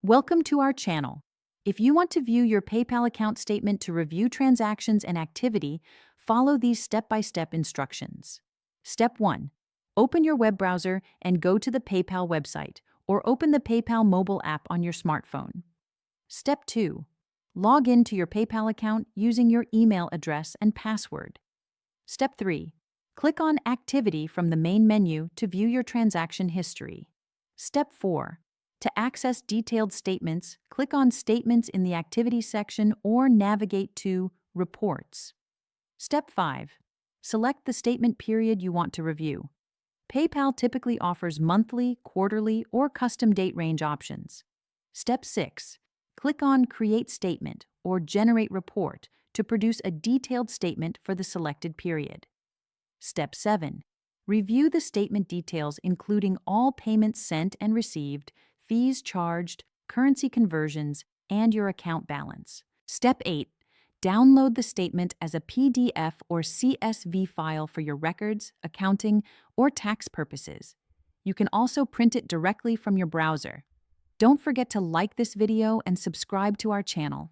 Welcome to our channel. If you want to view your PayPal account statement to review transactions and activity, follow these step-by-step instructions. Step 1. Open your web browser and go to the PayPal website, or open the PayPal mobile app on your smartphone. Step 2. Log in to your PayPal account using your email address and password. Step 3. Click on Activity from the main menu to view your transaction history. Step 4. To access detailed statements, click on Statements in the Activity section or navigate to Reports. Step 5. Select the statement period you want to review. PayPal typically offers monthly, quarterly, or custom date range options. Step 6. Click on Create Statement or Generate Report to produce a detailed statement for the selected period. Step 7. Review the statement details including all payments sent and received, fees charged, currency conversions, and your account balance. Step 8. Download the statement as a PDF or CSV file for your records, accounting, or tax purposes. You can also print it directly from your browser. Don't forget to like this video and subscribe to our channel.